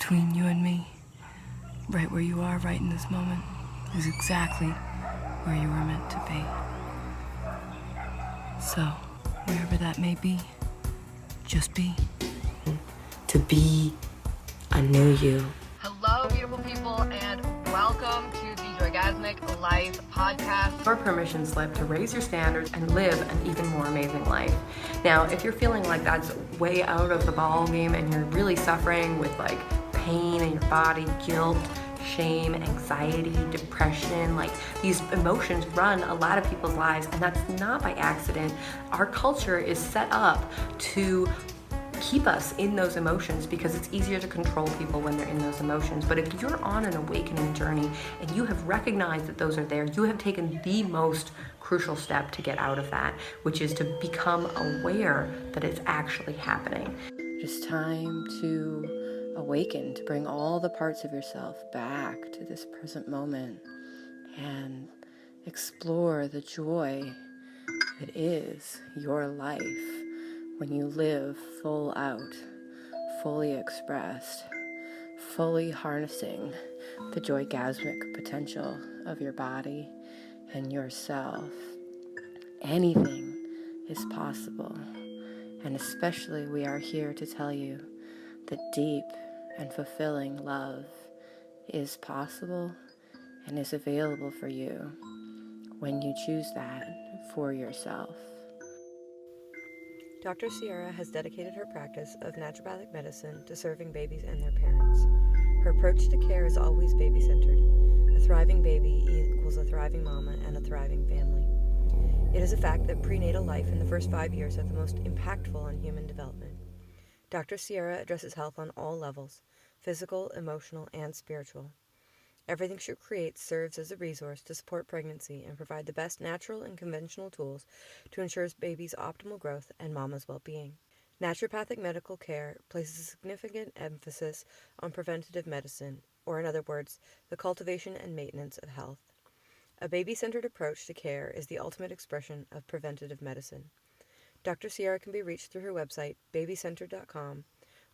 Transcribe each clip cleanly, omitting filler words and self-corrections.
between you and me, right where you are right in this moment, is exactly where you were meant to be. So, wherever that may be, just be. To be a new you. Hello, beautiful people, and welcome to the Joygasmic Life podcast. Your permission slip to raise your standards and live an even more amazing life. Now, if you're feeling like that's way out of the ball game and you're really suffering with like pain in your body, guilt, shame, anxiety, depression, like these emotions run a lot of people's lives, and that's not by accident. Our culture is set up to keep us in those emotions because it's easier to control people when they're in those emotions. But if you're on an awakening journey and you have recognized that those are there, you have taken the most crucial step to get out of that, which is to become aware that it's actually happening. It's time to awaken, to bring all the parts of yourself back to this present moment and explore the joy that is your life when you live full out, fully expressed, fully harnessing the joygasmic potential of your body and yourself. Anything is possible, and especially we are here to tell you that deep and fulfilling love is possible and is available for you when you choose that for yourself. Dr. Sierra has dedicated her practice of naturopathic medicine to serving babies and their parents. Her approach to care is always baby-centered. A thriving baby equals a thriving mama and a thriving family. It is a fact that prenatal life in the first 5 years are the most impactful on human development. Dr. Sierra addresses health on all levels, physical, emotional, and spiritual. Everything she creates serves as a resource to support pregnancy and provide the best natural and conventional tools to ensure baby's optimal growth and mama's well-being. Naturopathic medical care places a significant emphasis on preventative medicine, or in other words, the cultivation and maintenance of health. A baby-centered approach to care is the ultimate expression of preventative medicine. Dr. Sierra can be reached through her website, babycentered.com,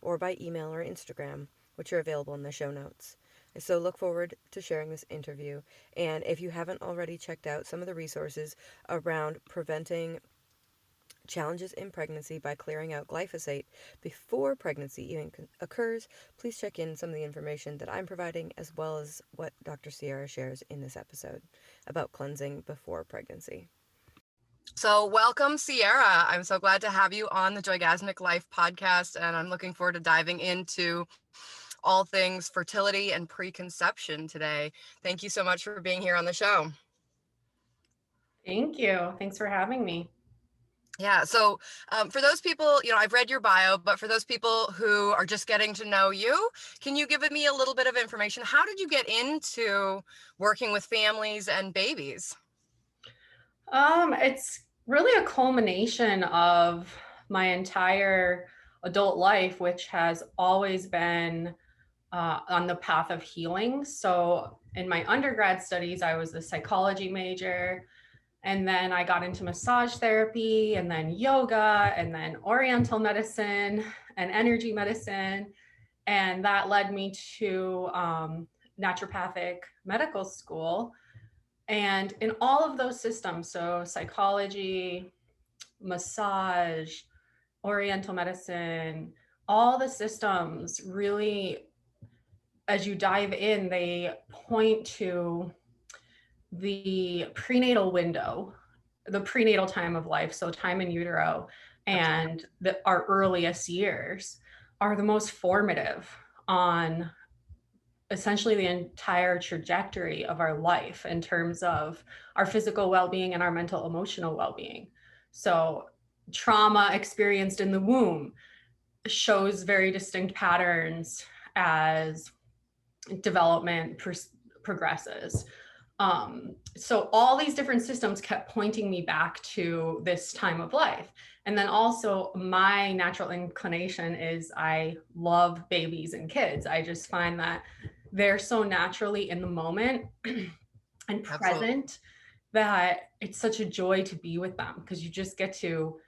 or by email or Instagram, which are available in the show notes. I so look forward to sharing this interview, and if you haven't already checked out some of the resources around preventing challenges in pregnancy by clearing out glyphosate before pregnancy even occurs, please check in some of the information that I'm providing as well as what Dr. Sierra shares in this episode about cleansing before pregnancy. So welcome, Sierra. I'm so glad to have you on the Joygasmic Life podcast, and I'm looking forward to diving into all things fertility and preconception today. Thank you so much for being here on the show. Thank you. Thanks for having me. Yeah, so for those people, I've read your bio, but for those people who are just getting to know you, can you give me a little bit of information? How did you get into working with families and babies? It's really a culmination of my entire adult life, which has always been on the path of healing. So in my undergrad studies, I was a psychology major, and then I got into massage therapy, and then yoga, and then oriental medicine and energy medicine. And that led me to naturopathic medical school. And in all of those systems, so psychology, massage, oriental medicine, all the systems really, as you dive in, they point to the prenatal window, the prenatal time of life, so time in utero, and our earliest years are the most formative on essentially the entire trajectory of our life in terms of our physical well-being and our mental emotional well-being. So trauma experienced in the womb shows very distinct patterns as development progresses. So all these different systems kept pointing me back to this time of life. And then also my natural inclination is I love babies and kids. I just find that they're so naturally in the moment and present that it's such a joy to be with them, because you just get to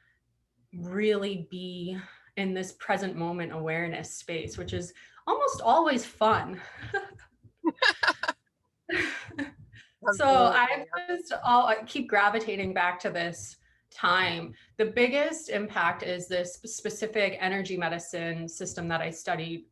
really be in this present moment awareness space, which is almost always fun. So Absolutely. I keep gravitating back to this time. The biggest impact is this specific energy medicine system that I studied,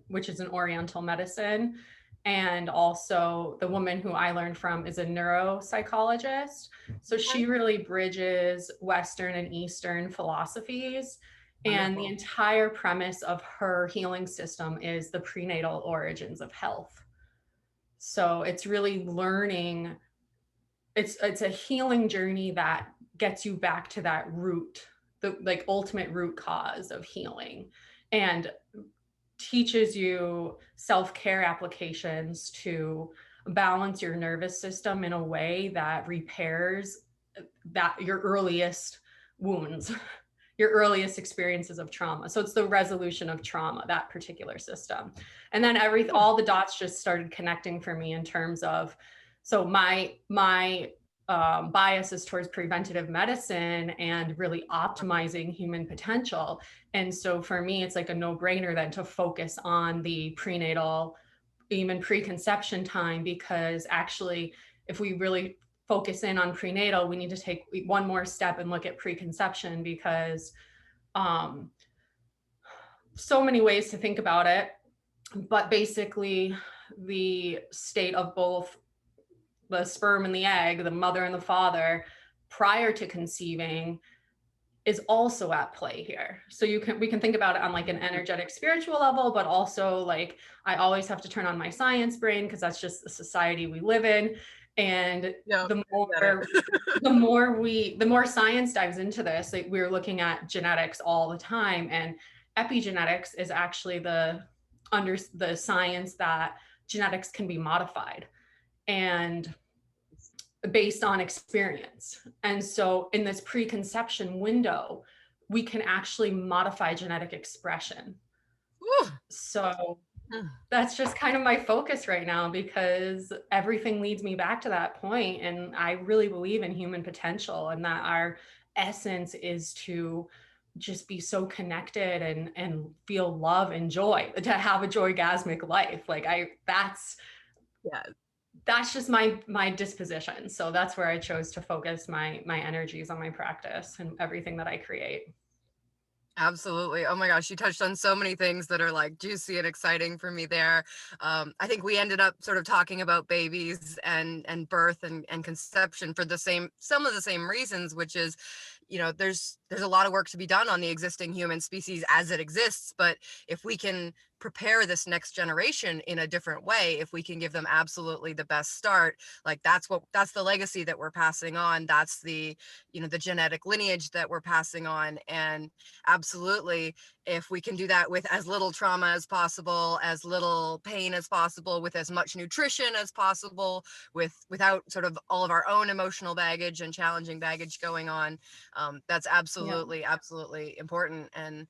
which is an Oriental medicine. And also, the woman who I learned from is a neuropsychologist. So she really bridges Western and Eastern philosophies. And the Wonderful. entire premise of her healing system is the prenatal origins of health. So it's really learning, it's a healing journey that gets you back to that root, the like ultimate root cause of healing, and teaches you self-care applications to balance your nervous system in a way that repairs that your earliest wounds, your earliest experiences of trauma. So it's the resolution of trauma, that particular system. And then all the dots just started connecting for me in terms of, so my bias is towards preventative medicine and really optimizing human potential. And so for me, it's like a no-brainer then to focus on the prenatal, even preconception time, because actually, if we really focus in on prenatal, we need to take one more step and look at preconception, because so many ways to think about it. But basically, the state of both the sperm and the egg, the mother and the father, prior to conceiving, is also at play here. So we can think about it on like an energetic spiritual level, but also like I always have to turn on my science brain because that's just the society we live in. And Yeah, the more science dives into this, like we're looking at genetics all the time, and epigenetics is actually the science that genetics can be modified and based on experience. And so in this preconception window, we can actually modify genetic expression. Whew. So that's just kind of my focus right now, because everything leads me back to that point. And I really believe in human potential, and that our essence is to just be so connected and feel love and joy, to have a joygasmic life. Like Yeah. that's just my disposition. So that's where I chose to focus my energies on my practice and everything that I create. Absolutely. Oh my gosh, you touched on so many things that are like juicy and exciting for me there. I think we ended up sort of talking about babies and birth and conception for some of the same reasons, which is, there's a lot of work to be done on the existing human species as it exists, but if we can prepare this next generation in a different way, if we can give them absolutely the best start, like that's the legacy that we're passing on. That's the genetic lineage that we're passing on. And absolutely, if we can do that with as little trauma as possible, as little pain as possible, with as much nutrition as possible, without sort of all of our own emotional baggage and challenging baggage going on, that's Yeah. absolutely important. And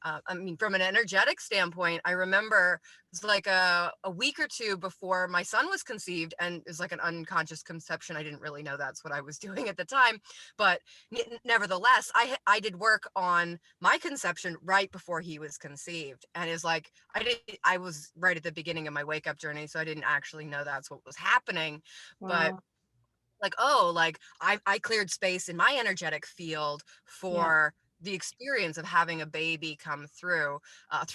I mean, from an energetic standpoint, I remember it was like a week or two before my son was conceived, and it was like an unconscious conception. I didn't really know that's what I was doing at the time, but nevertheless, I did work on my conception right before he was conceived, and it's like I was right at the beginning of my wake up journey, so I didn't actually know that's what was happening, but Wow. like, oh, like I cleared space in my energetic field Yeah. for the experience of having a baby come through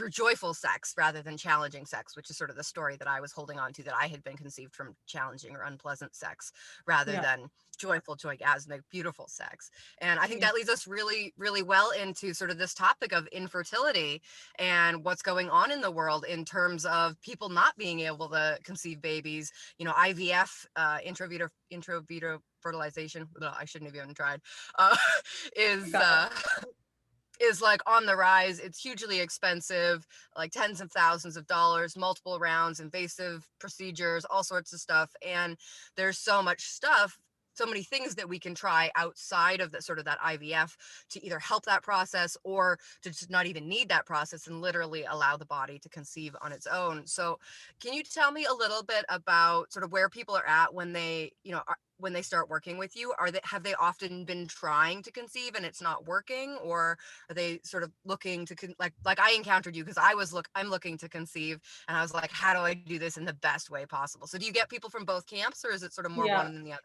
joyful sex rather than challenging sex, which is sort of the story that I was holding on to, that I had been conceived from challenging or unpleasant sex rather Yeah. than joyful, joygasmic, beautiful sex. And I think Yeah. that leads us really, really well into sort of this topic of infertility and what's going on in the world in terms of people not being able to conceive babies. IVF, intravitro fertilization. Ugh, I shouldn't have even tried. Uh, You is got it. uh, is like on the rise. It's hugely expensive, like tens of thousands of dollars, multiple rounds, invasive procedures, all sorts of stuff. And there's so much stuff so many things that we can try outside of that sort of that IVF to either help that process or to just not even need that process and literally allow the body to conceive on its own. So can you tell me a little bit about sort of where people are at when they, when they start working with you? Have they often been trying to conceive and it's not working, or are they sort of looking to like I encountered you because I'm looking to conceive, and I was like, how do I do this in the best way possible? So do you get people from both camps, or is it sort of more Yeah. one than the other?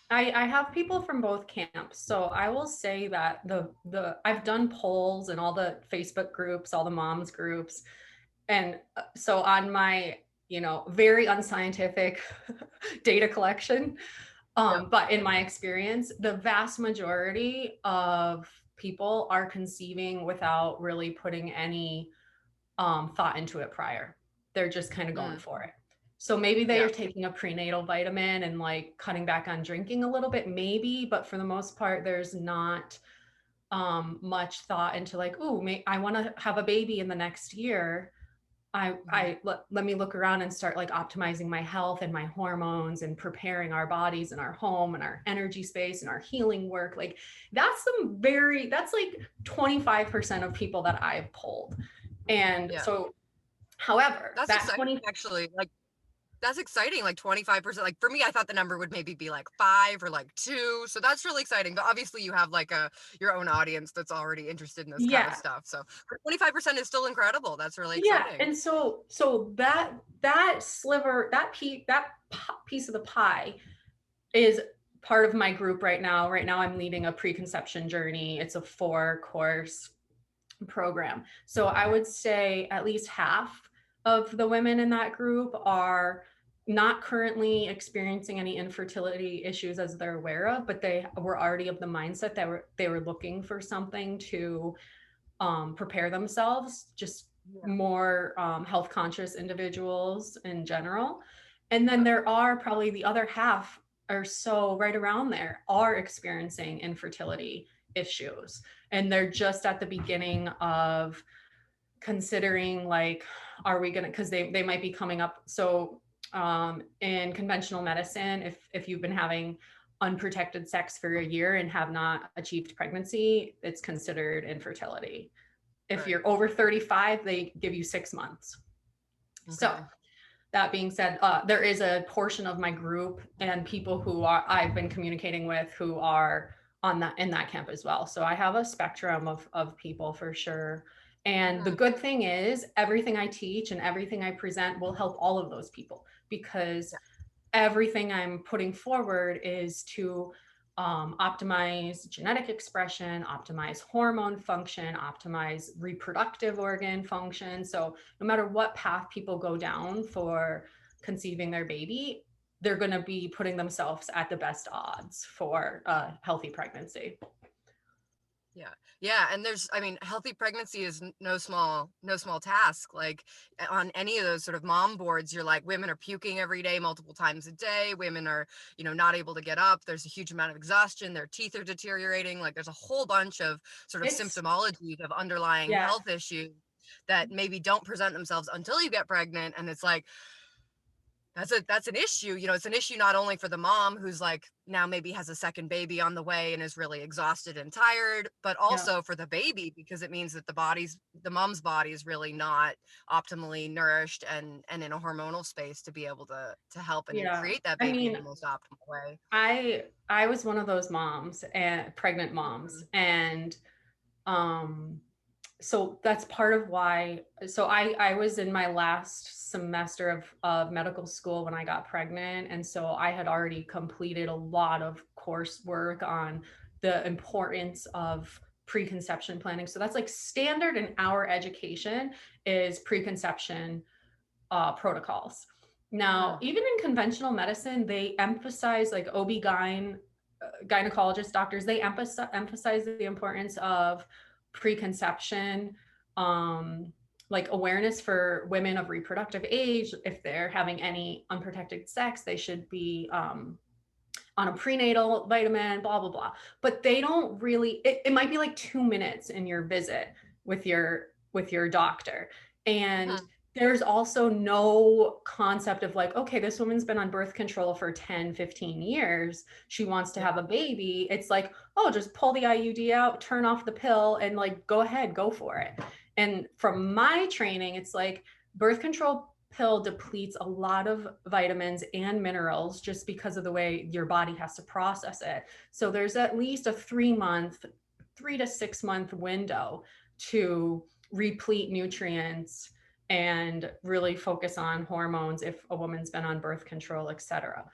I have people from both camps. So I will say that the I've done polls and all the Facebook groups, all the moms groups. And so on my, very unscientific data collection, Yep. but in my experience, the vast majority of people are conceiving without really putting any thought into it prior. They're just kind of going Mm, for it. So maybe they yeah. are taking a prenatal vitamin and like cutting back on drinking a little bit, maybe, but for the most part, there's not much thought into like, oh, I want to have a baby in the next year. Let me look around and start like optimizing my health and my hormones and preparing our bodies and our home and our energy space and our healing work. Like that's like 25% of people that I've polled. And Yeah. so, however, That's that exciting, 20, actually. Like, that's exciting. Like 25%. Like for me, I thought the number would maybe be like 5 or like 2. So that's really exciting. But obviously you have like your own audience that's already interested in this kind of yeah, stuff. So but 25% is still incredible. That's really yeah. exciting. And so that sliver, piece of the pie is part of my group right now. Right now, I'm leading a preconception journey. It's a 4-course program. So I would say at least half of the women in that group are not currently experiencing any infertility issues as they're aware of, but they were already of the mindset that they were looking for something to prepare themselves, just Yeah. more health conscious individuals in general. And then Yeah. there are probably the other half or so right around there are experiencing infertility issues. And they're just at the beginning of considering like, are we gonna, because they might be coming up. So in conventional medicine, if you've been having unprotected sex for a year and have not achieved pregnancy, it's considered infertility. If Right. you're over 35, they give you 6 months. So Okay. that being said, there is a portion of my group and people who I've been communicating with who are in that camp as well. So I have a spectrum of people for sure. And the good thing is everything I teach and everything I present will help all of those people, because Yeah. everything I'm putting forward is to optimize genetic expression, optimize hormone function, optimize reproductive organ function. So no matter what path people go down for conceiving their baby, they're going to be putting themselves at the best odds for a healthy pregnancy. Yeah. Yeah. And I mean, healthy pregnancy is no small task. Like on any of those sort of mom boards, you're like, women are puking every day, multiple times a day. Women are, not able to get up. There's a huge amount of exhaustion. Their teeth are deteriorating. Like there's a whole bunch of sort of It's symptomology of underlying yeah, health issues that maybe don't present themselves until you get pregnant. And it's like, that's an issue. It's an issue not only for the mom who's like now maybe has a second baby on the way and is really exhausted and tired, but yeah, also for the baby, because it means that the mom's body is really not optimally nourished and in a hormonal space to be able to help and yeah. create that I baby in mean, the most optimal way. I was one of those moms and pregnant moms, Mhm. and um so that's part of why. So I was in my last semester of medical school when I got pregnant, and so I had already completed a lot of coursework on the importance of preconception planning. So that's like standard in our education is preconception protocols. Now, Mhm. even in conventional medicine, they emphasize like gynecologist doctors, they emphasize the importance of preconception, like awareness for women of reproductive age. If they're having any unprotected sex, they should be on a prenatal vitamin, blah, blah, blah. But they don't really, it might be like 2 minutes in your visit with your doctor. And Mhm. there's also no concept of like, okay, this woman's been on birth control for 10, 15 years. She wants to have a baby. It's like, oh, just pull the IUD out, turn off the pill, and like, go ahead, go for it. And from my training, it's like birth control pill depletes a lot of vitamins and minerals just because of the way your body has to process it. So there's at least a 3 to 6 month window to replete nutrients and really focus on hormones if a woman's been on birth control, etc.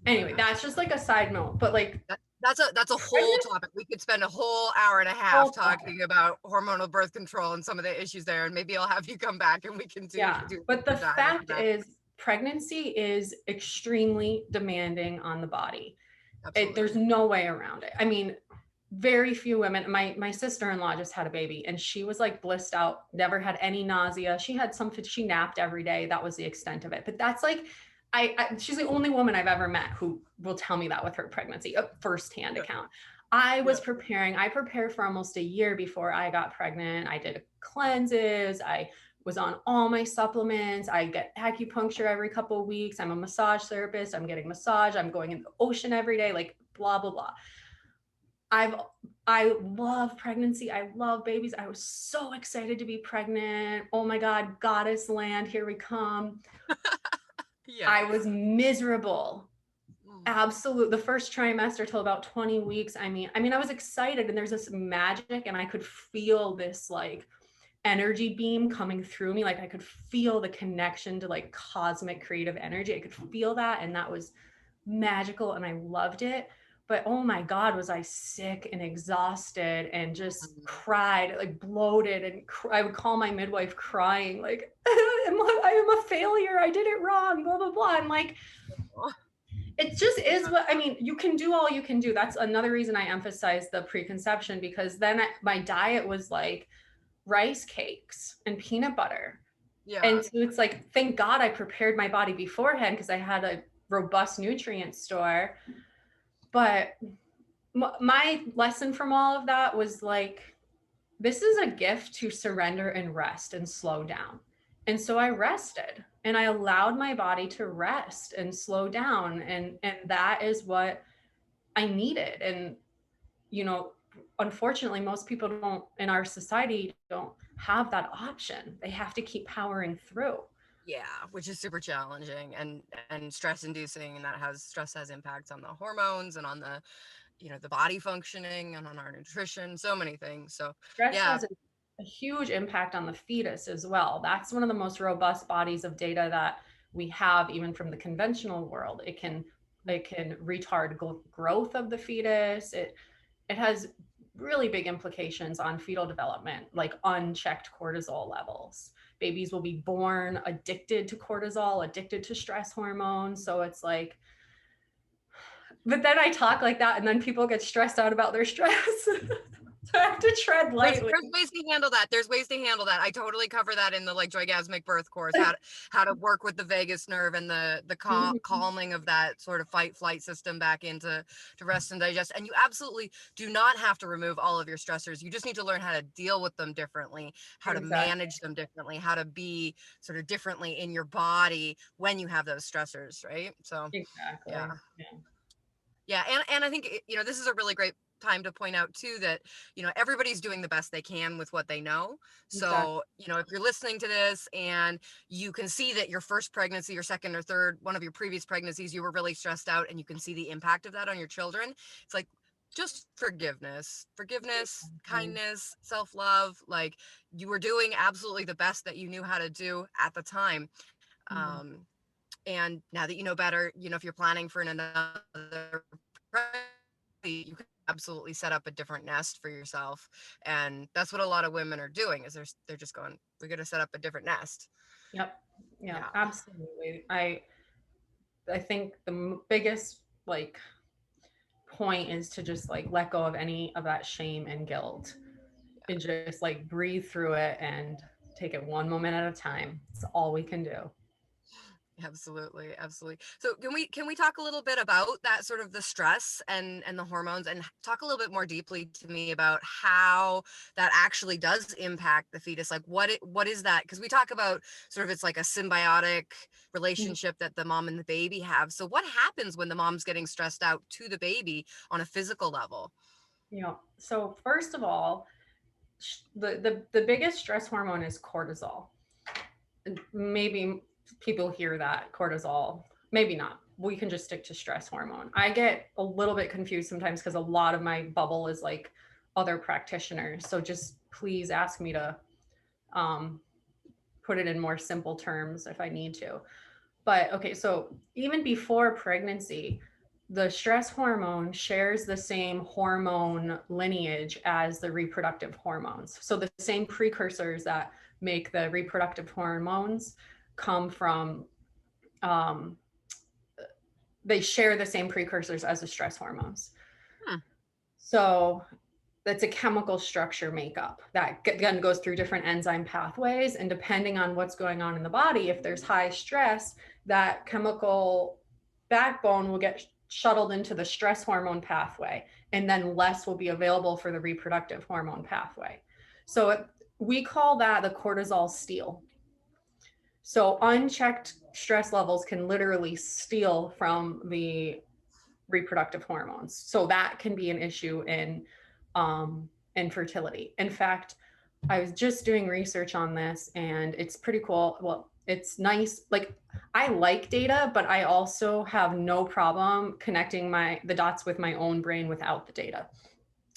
Anyway, that's just like a side note, but like that's a whole topic. We could spend a whole hour and a half talking about hormonal birth control and some of the issues there, and maybe I'll have you come back and we can do but the fact is pregnancy is extremely demanding on the body. There's no way around it. I mean, very few women. My sister-in-law just had a baby and she was like blissed out, never had any nausea. She napped every day. That was the extent of it. But that's like, she's the only woman I've ever met who will tell me that with her pregnancy, a firsthand account. I prepared for almost a year before I got pregnant. I did cleanses. I was on all my supplements. I get acupuncture every couple of weeks. I'm a massage therapist. I'm getting massage. I'm going in the ocean every day, like blah, blah, blah. I love pregnancy. I love babies. I was so excited to be pregnant. Oh my God, goddess land, here we come. I was miserable. Absolutely. The first trimester till about 20 weeks. I mean, I was excited and there's this magic and I could feel this like energy beam coming through me. Like I could feel the connection to like cosmic creative energy. I could feel that. And that was magical and I loved it. But oh my God, was I sick and exhausted and just cried, like bloated. And I would call my midwife crying, like, I am a failure. I did it wrong, blah, blah, blah. And like, it just is what, I mean, you can do all you can do. That's another reason I emphasize the preconception, because then my diet was like rice cakes and peanut butter. And so it's like, thank God I prepared my body beforehand because I had a robust nutrient store. But my lesson from all of that was like, this is a gift to surrender and rest and slow down. And so I rested and I allowed my body to rest and slow down. And that is what I needed. And, you know, unfortunately, most people in our society don't have that option. They have to keep powering through. Yeah, which is super challenging and stress inducing, and stress has impacts on the hormones and on the, you know, the body functioning and on our nutrition, so many things. So stress has a huge impact on the fetus as well. That's one of the most robust bodies of data that we have, even from the conventional world. It can retard growth of the fetus. It has really big implications on fetal development, like unchecked cortisol levels. Babies will be born addicted to cortisol, addicted to stress hormones. So it's like, but then I talk like that and then people get stressed out about their stress. So I have to tread lightly. There's ways to handle that. There's ways to handle that. I totally cover that in the like joygasmic birth course, how to work with the vagus nerve and the calming of that sort of fight flight system back into rest and digest. And you absolutely do not have to remove all of your stressors. You just need to learn how to deal with them differently, how to manage them differently, how to be sort of differently in your body when you have those stressors, right? So yeah. And I think, you know, this is a really great time to point out too that, you know, everybody's doing the best they can with what they know. So, you know, if you're listening to this and you can see that your first pregnancy or second or third, one of your previous pregnancies, you were really stressed out and you can see the impact of that on your children, it's like, just forgiveness, kindness, self-love. Like, you were doing absolutely the best that you knew how to do at the time. And now that you know better, you know, if you're planning for another pregnancy, you can absolutely set up a different nest for yourself. And that's what a lot of women are doing, is they're just going, we're going to set up a different nest. Yeah, absolutely. I think the biggest like point is to just like let go of any of that shame and guilt and just like breathe through it and take it one moment at a time. It's all we can do. Absolutely, absolutely. So can we talk a little bit about that, sort of the stress and the hormones, and talk a little bit more deeply to me about how that actually does impact the fetus? Like what is that? Because we talk about sort of it's like a symbiotic relationship that the mom and the baby have. So what happens when the mom's getting stressed out to the baby on a physical level? So first of all, the biggest stress hormone is cortisol. Maybe people hear that cortisol, maybe not. We can just stick to stress hormone. I get a little bit confused sometimes because a lot of my bubble is like other practitioners. So just please ask me to um, put it in more simple terms if I need to. But okay, so even before pregnancy, the stress hormone shares the same hormone lineage as the reproductive hormones. So the same precursors that make the reproductive hormones come from, um, they share the same precursors as the stress hormones. Hmm. So that's a chemical structure makeup that again goes through different enzyme pathways. And depending on what's going on in the body, if there's high stress, that chemical backbone will get shuttled into the stress hormone pathway, and then less will be available for the reproductive hormone pathway. So we call that the cortisol steal. So unchecked stress levels can literally steal from the reproductive hormones. So that can be an issue in infertility. In fact, I was just doing research on this and it's pretty cool. Well, it's nice. Like I like data, but I also have no problem connecting the dots with my own brain without the data.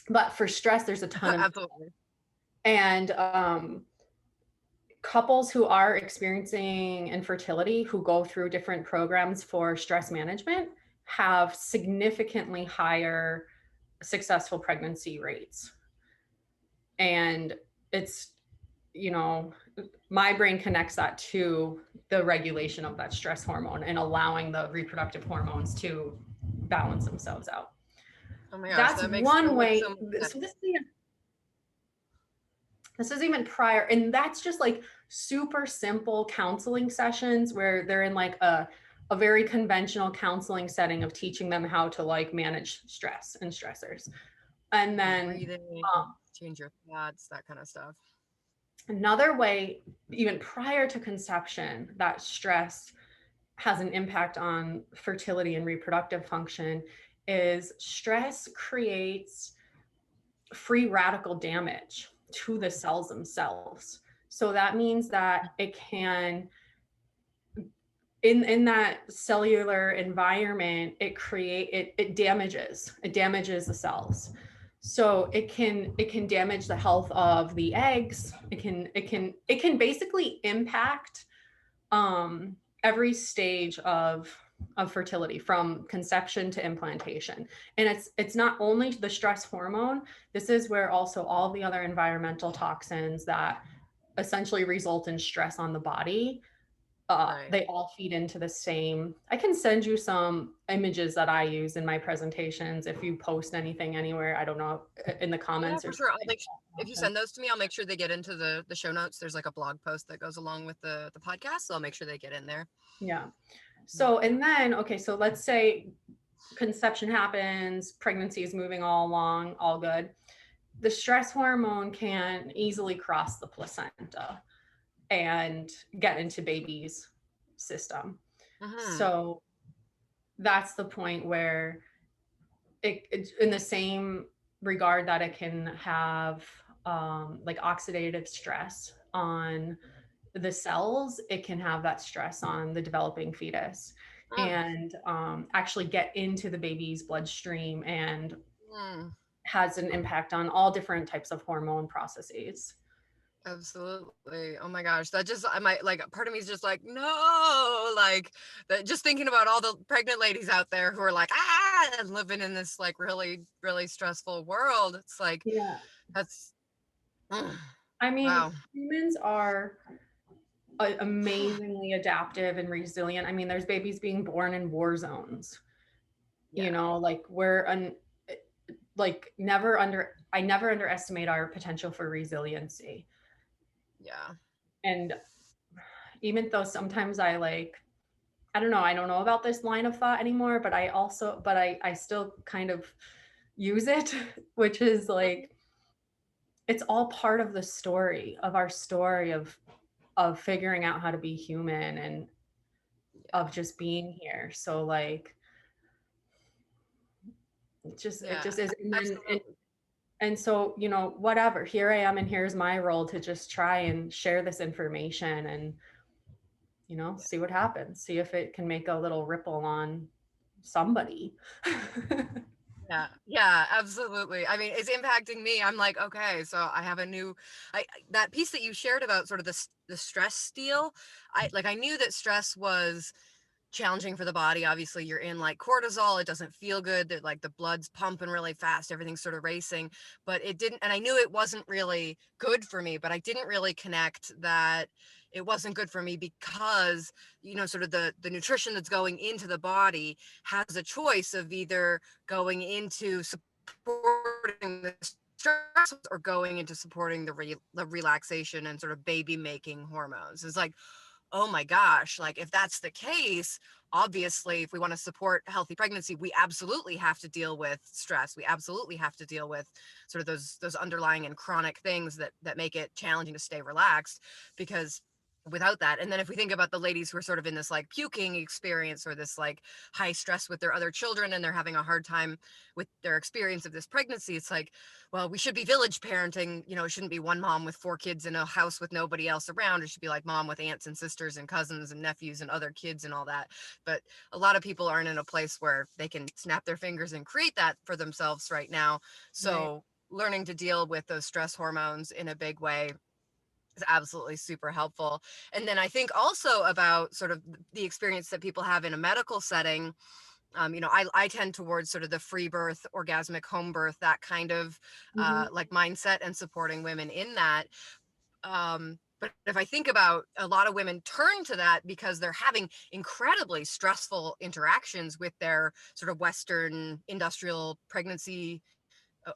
But for stress, there's a ton of, Absolutely. and couples who are experiencing infertility who go through different programs for stress management have significantly higher successful pregnancy rates. And it's, you know, my brain connects that to the regulation of that stress hormone and allowing the reproductive hormones to balance themselves out. Oh my gosh, That's that makes one like way. so much sense. So this is even prior, and that's just like super simple counseling sessions where they're in like a very conventional counseling setting of teaching them how to like manage stress and stressors. And then Breathing, um, change your thoughts, that kind of stuff. another way, even prior to conception, that stress has an impact on fertility and reproductive function is stress creates free radical damage to the cells themselves. So that means that it can, in that cellular environment, it damages the cells. So it can damage the health of the eggs. It can basically impact every stage of fertility from conception to implantation. And it's not only the stress hormone. This is where also all the other environmental toxins that essentially result in stress on the body, Right. they all feed into the same. I can send you some images that I use in my presentations if you post anything anywhere. I don't know, in the Yeah, comments or for sure. something. If you send those to me, I'll make sure they get into the show notes. There's like a blog post that goes along with the podcast, so I'll make sure they get in there. Yeah. So, and then, okay, so let's say conception happens, pregnancy is moving all along, all good. The stress hormone can easily cross the placenta and get into baby's system. Mm-hmm. So that's the point where it in the same regard that it can have like oxidative stress on the cells, it can have that stress on the developing fetus and actually get into the baby's bloodstream and Mm. has an impact on all different types of hormone processes. Absolutely. Oh my gosh. That just, I might like, part of me is just like, no, like that, just thinking about all the pregnant ladies out there who are like, and living in this like really, really stressful world. It's like, Yeah. that's, I mean, wow. humans are amazingly adaptive and resilient. I mean, there's babies being born in war zones. Yeah. Like I never underestimate our potential for resiliency. Yeah. And even though sometimes I like I don't know. I don't know about this line of thought anymore, but I still kind of use it, which is like, it's all part of the story of our story of figuring out how to be human and of just being here. So like, it Yeah, just is. absolutely. And so, you know, whatever, here I am, and here's my role to just try and share this information and, you know, see what happens, see if it can make a little ripple on somebody. Yeah, yeah, absolutely. I mean, it's impacting me. I'm like, okay, so I have a new, that piece that you shared about sort of the stress steal. I knew that stress was challenging for the body. Obviously, you're in like cortisol, it doesn't feel good, that like the blood's pumping really fast, everything's sort of racing, but it didn't, and I knew it wasn't really good for me, but I didn't really connect that it wasn't good for me because, you know, sort of the nutrition that's going into the body has a choice of either going into supporting the stress or going into supporting the relaxation and sort of baby making hormones. It's like, oh my gosh, like if that's the case, obviously, if we want to support healthy pregnancy, we absolutely have to deal with stress. We absolutely have to deal with sort of those underlying and chronic things that make it challenging to stay relaxed, because without that, and then if we think about the ladies who are sort of in this like puking experience or this like high stress with their other children and they're having a hard time with their experience of this pregnancy, it's like, well, we should be village parenting. You know, it shouldn't be one mom with 4 kids in a house with nobody else around. It should be like mom with aunts and sisters and cousins and nephews and other kids and all that. But a lot of people aren't in a place where they can snap their fingers and create that for themselves right now. Right. So learning to deal with those stress hormones in a big way is absolutely super helpful. And then I think also about sort of the experience that people have in a medical setting. You know, I tend towards sort of the free birth, orgasmic home birth, that kind of Mhm. like mindset and supporting women in that. But if I think about, a lot of women turn to that because they're having incredibly stressful interactions with their sort of Western industrial pregnancy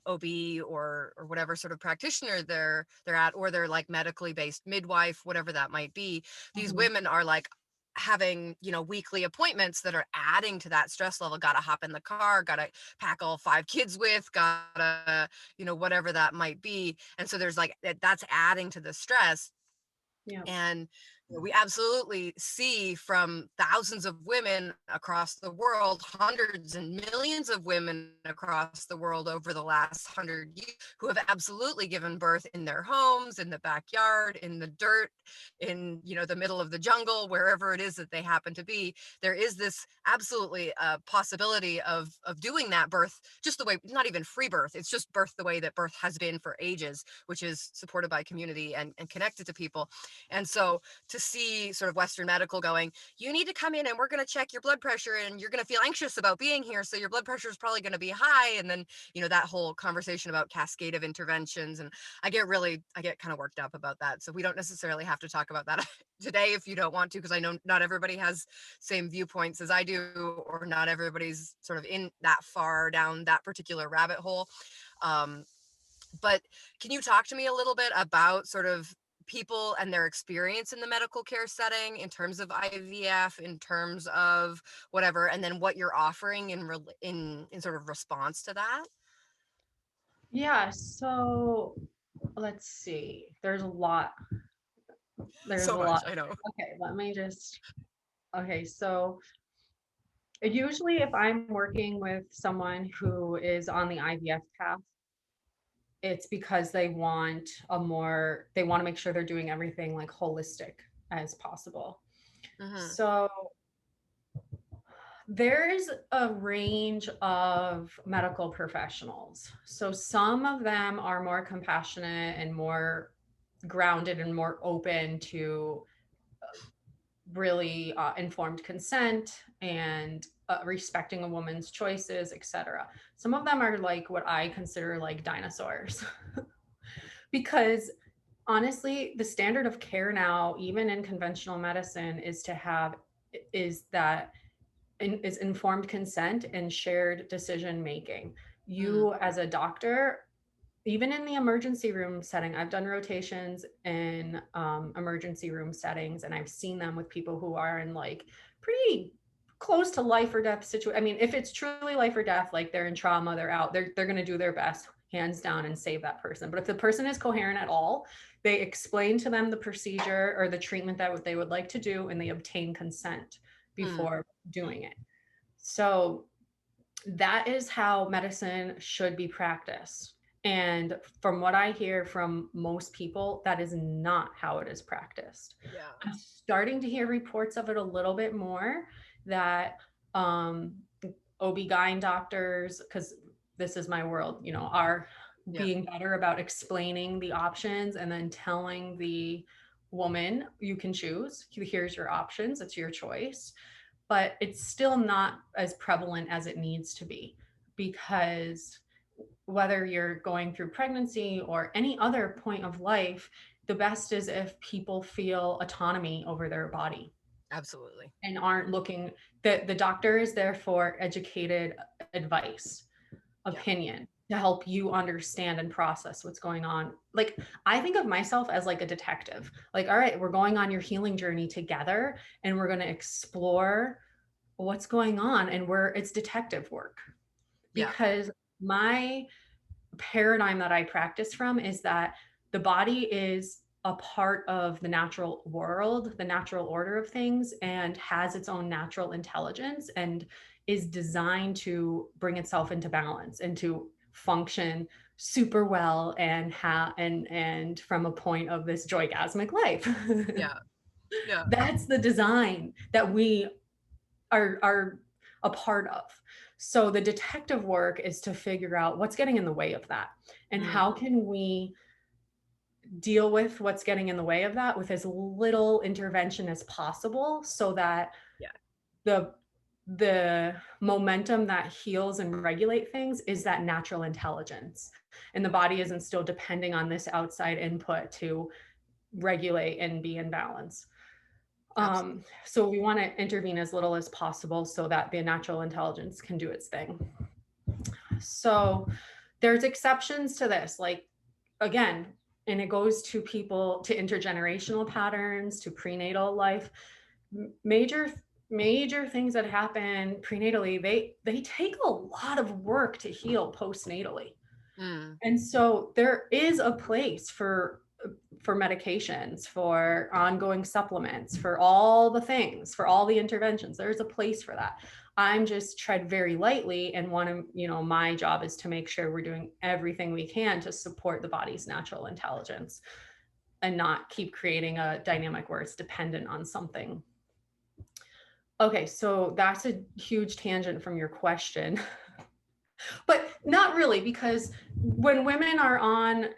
OB or whatever sort of practitioner they're at, or they're like medically based midwife, whatever that might be. These Mhm. women are like having, you know, weekly appointments that are adding to that stress level. Got to hop in the car, got to pack all 5 kids with, got to, you know, whatever that might be. And so there's like that's adding to the stress. Yeah. And you know, we absolutely see from thousands of women across the world, hundreds and millions of women across the world over the last 100 years, who have absolutely given birth in their homes, in the backyard, in the dirt, in, you know, the middle of the jungle, wherever it is that they happen to be. There is this absolutely possibility of doing that birth just the way, not even free birth, it's just birth the way that birth has been for ages, which is supported by community and connected to people. And so to see sort of Western medical going, you need to come in and we're going to check your blood pressure and you're going to feel anxious about being here. So your blood pressure is probably going to be high. And then, you know, that whole conversation about cascade of interventions. And I get kind of worked up about that. So we don't necessarily have to talk about that today if you don't want to, because I know not everybody has same viewpoints as I do, or not everybody's sort of in that far down that particular rabbit hole. Um, but can you talk to me a little bit about sort of people and their experience in the medical care setting in terms of IVF, in terms of whatever, and then what you're offering in sort of response to that? Yeah, so let's see. There's a lot. There's So a much, lot I know. here. Okay, let me just. Okay, so usually if I'm working with someone who is on the IVF path, it's because they want to make sure they're doing everything like holistic as possible. Hmm. So there's a range of medical professionals. So some of them are more compassionate and more grounded and more open to really informed consent and respecting a woman's choices, etc. Some of them are like what I consider like dinosaurs because honestly, the standard of care now, even in conventional medicine, is that is informed consent and shared decision making. Mm. You, as a doctor, even in the emergency room setting, I've done rotations in emergency room settings, and I've seen them with people who are in like pretty close to life or death situation. I mean, if it's truly life or death, like they're in trauma, they're out, they're going to do their best, hands down, and save that person. But if the person is coherent at all, they explain to them the procedure or the treatment that they would like to do, and they obtain consent before doing it. So that is how medicine should be practiced. And from what I hear from most people, that is not how it is practiced. Yeah. I'm starting to hear reports of it a little bit more, that OB-GYN doctors, because this is my world, you know, are being better about explaining the options and then telling the woman, you can choose, here's your options, it's your choice. But it's still not as prevalent as it needs to be, because whether you're going through pregnancy or any other point of life, the best is if people feel autonomy over their body. Absolutely. And aren't looking, that the doctor is there for educated advice, opinion, to help you understand and process what's going on. Like, I think of myself as like a detective. Like, all right, we're going on your healing journey together, and we're going to explore what's going on, and it's detective work. Because my paradigm that I practice from is that the body is a part of the natural world, the natural order of things, and has its own natural intelligence, and is designed to bring itself into balance and to function super well, and and from a point of this joygasmic life. Yeah. That's the design that we are a part of. So the detective work is to figure out what's getting in the way of that, and how can we deal with what's getting in the way of that with as little intervention as possible, so that the momentum that heals and regulate things is that natural intelligence, and the body isn't still depending on this outside input to regulate and be in balance. So we want to intervene as little as possible so that the natural intelligence can do its thing. So there's exceptions to this, like, again, and it goes to people, to intergenerational patterns, to prenatal life. Major things that happen prenatally, they take a lot of work to heal postnatally. And so there is a place for medications, for ongoing supplements, for all the things, for all the interventions. There's a place for that. I'm just tread very lightly, and my job is to make sure we're doing everything we can to support the body's natural intelligence, and not keep creating a dynamic where it's dependent on something. Okay, so that's a huge tangent from your question. But not really, because when women are on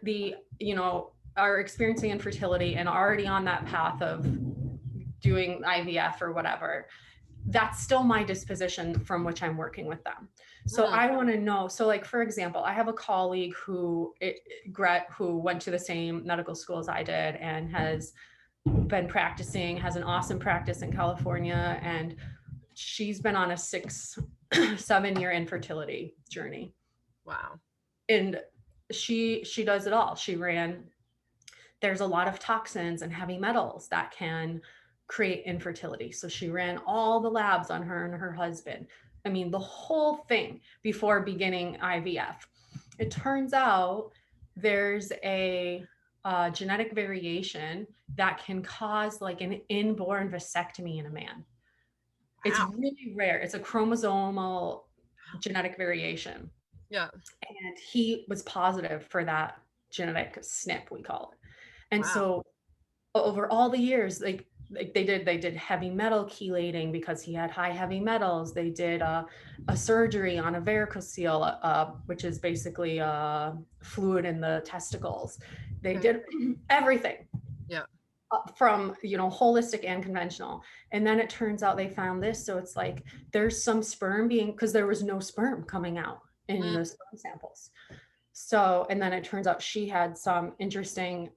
are experiencing infertility and already on that path of doing IVF or whatever, that's still my disposition from which I'm working with them. So I want to know, so like, for example, I have a colleague who went to the same medical school as I did, and has been practicing, has an awesome practice in California, and she's been on a 6-7 year infertility journey. Wow. And she does it all. There's a lot of toxins and heavy metals that can create infertility. So she ran all the labs on her and her husband. I mean, the whole thing before beginning IVF. It turns out there's a genetic variation that can cause like an inborn vasectomy in a man. Wow. It's really rare. It's a chromosomal genetic variation. Yeah. And he was positive for that genetic SNP, we call it. And so over all the years, they did heavy metal chelating because he had high heavy metals. They did a surgery on a varicocele, which is basically fluid in the testicles. They did everything. Yeah. From holistic and conventional. And then it turns out they found this. So it's like there's some sperm because there was no sperm coming out in the sperm samples. So, and then it turns out she had some interesting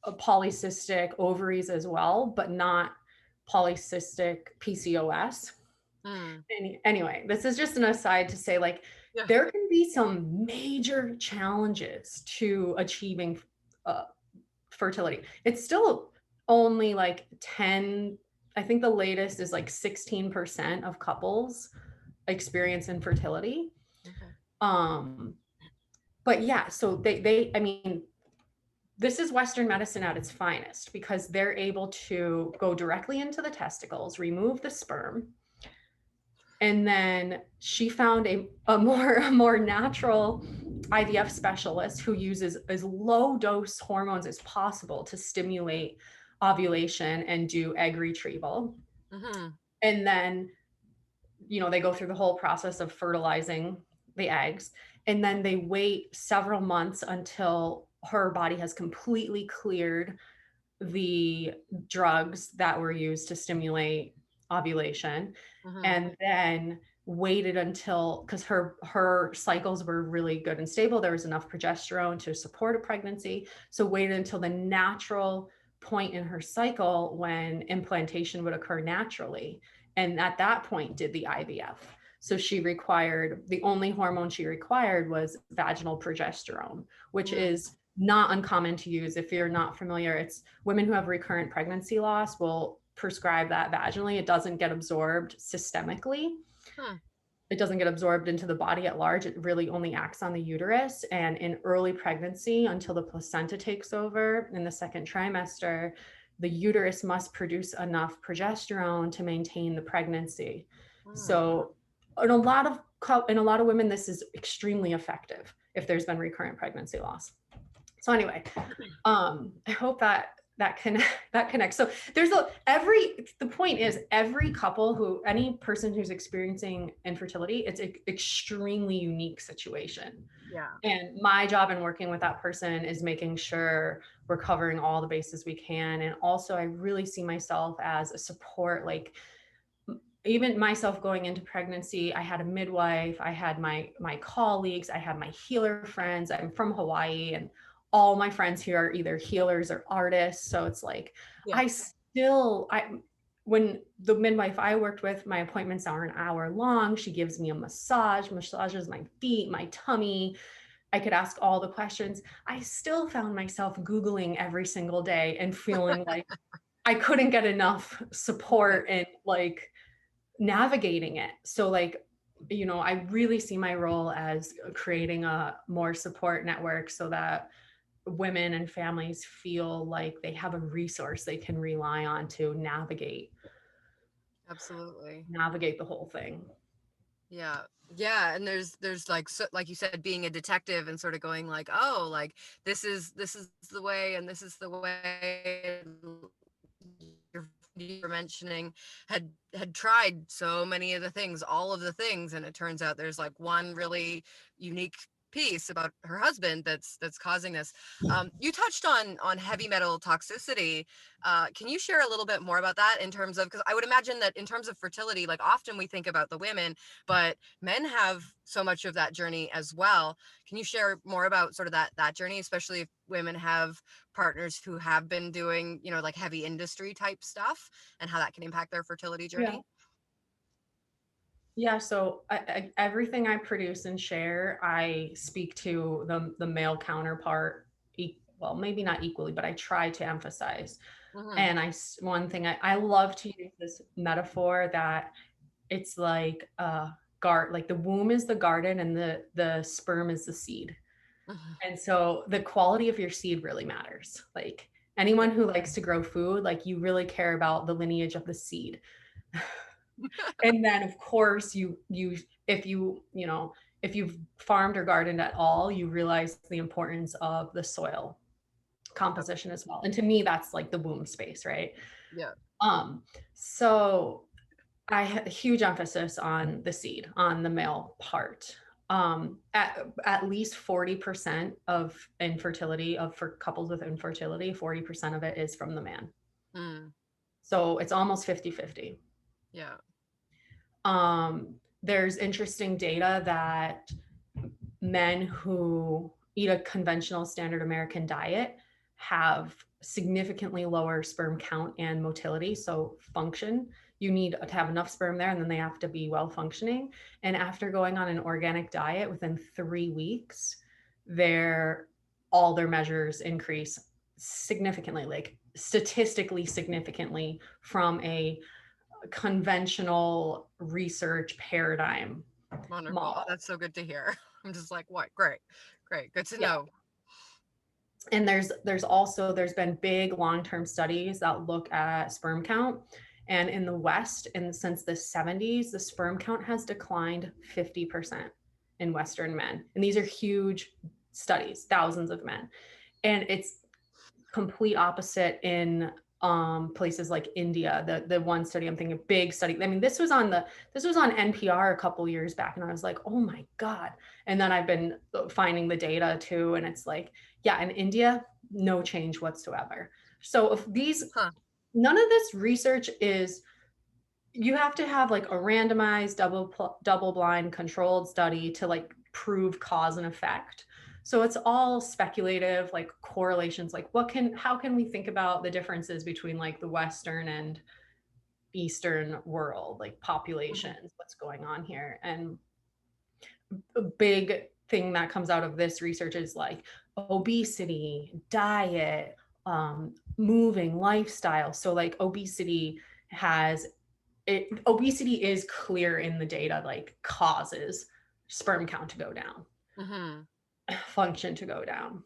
polycystic ovaries as well, but not polycystic PCOS. Anyway, this is just an aside to say, like, there can can be some major challenges to achieving fertility. It's still only like 10, I think the latest is like 16% of couples experience infertility. Okay. But yeah, so I mean, this is Western medicine at its finest because they're able to go directly into the testicles, remove the sperm. And then she found a more natural IVF specialist who uses as low dose hormones as possible to stimulate ovulation and do egg retrieval. Mm-hmm. And then, they go through the whole process of fertilizing the eggs. And then they wait several months until her body has completely cleared the drugs that were used to stimulate ovulation, Mm-hmm. and then waited until, because her cycles were really good and stable, there was enough progesterone to support a pregnancy, so waited until the natural point in her cycle when implantation would occur naturally, and at that point did the IVF. So the only hormone she required was vaginal progesterone, which is not uncommon to use. If you're not familiar, it's women who have recurrent pregnancy loss will prescribe that vaginally. It doesn't get absorbed systemically. Hmm. It doesn't get absorbed into the body at large. It really only acts on the uterus. And in early pregnancy, until the placenta takes over in the second trimester, the uterus must produce enough progesterone to maintain the pregnancy. So in a lot of women, this is extremely effective if there's been recurrent pregnancy loss. So anyway, I hope that connects. So the point is any person who's experiencing infertility, it's an extremely unique situation. Yeah. And my job in working with that person is making sure we're covering all the bases we can. And also I really see myself as a support, like even myself going into pregnancy, I had a midwife, I had my colleagues, I had my healer friends. I'm from Hawaii, and all my friends here are either healers or artists. So it's like, Yeah. when the midwife I worked with, my appointments are an hour long. She gives me a massages my feet, my tummy. I could ask all the questions. I still found myself Googling every single day and feeling like I couldn't get enough support and like navigating it. So like, I really see my role as creating a more support network so that women and families feel like they have a resource they can rely on to navigate Absolutely. the whole thing. Yeah. Yeah. And there's like, so, like you said, being a detective and sort of going like, oh, like this is the way, and this is the way you were mentioning had tried so many of the things, all of the things, and it turns out there's like one really unique piece about her husband that's causing this. You touched on heavy metal toxicity. Can you share a little bit more about that in terms of, because I would imagine that in terms of fertility, like often we think about the women, but men have so much of that journey as well. Can you share more about sort of that journey, especially if women have partners who have been doing, like heavy industry type stuff, and how that can impact their fertility journey? Yeah, so everything I produce and share, I speak to the male counterpart, well, maybe not equally, but I try to emphasize. Mm-hmm. And one thing I love to use this metaphor that it's like like the womb is the garden and the sperm is the seed. Mm-hmm. And so the quality of your seed really matters. Like anyone who likes to grow food, like you really care about the lineage of the seed. And then of course if you've farmed or gardened at all, you realize the importance of the soil composition as well. And to me, that's like the womb space, right? Yeah. So I had a huge emphasis on the seed, on the male part. At least 40% of infertility, for couples with infertility, 40% of it is from the man. Mm. So it's almost 50-50. Yeah. There's interesting data that men who eat a conventional standard American diet have significantly lower sperm count and motility, so function, you need to have enough sperm there, and then they have to be well functioning. And after going on an organic diet, within 3 weeks, all their measures increase significantly, like statistically significantly, from a conventional research paradigm Wonderful. Oh, model. that's so good to hear. I'm just like, what? Great. Great. Good to Yeah. know. And there's been big long-term studies that look at sperm count. And in the West, and since the 70s, the sperm count has declined 50% in Western men. And these are huge studies, thousands of men. And it's complete opposite in places like India. The one study I'm thinking, big study. I mean, this was on NPR a couple years back, and I was like, oh my God. And then I've been finding the data too, and it's like, yeah, in India, no change whatsoever. So if none of this research is, you have to have like a randomized double blind controlled study to like prove cause and effect. So it's all speculative, like correlations, like how can we think about the differences between like the Western and Eastern world, like populations, what's going on here. And a big thing that comes out of this research is like obesity, diet, moving lifestyle. So like obesity is clear in the data, like causes sperm count to go down, function to go down.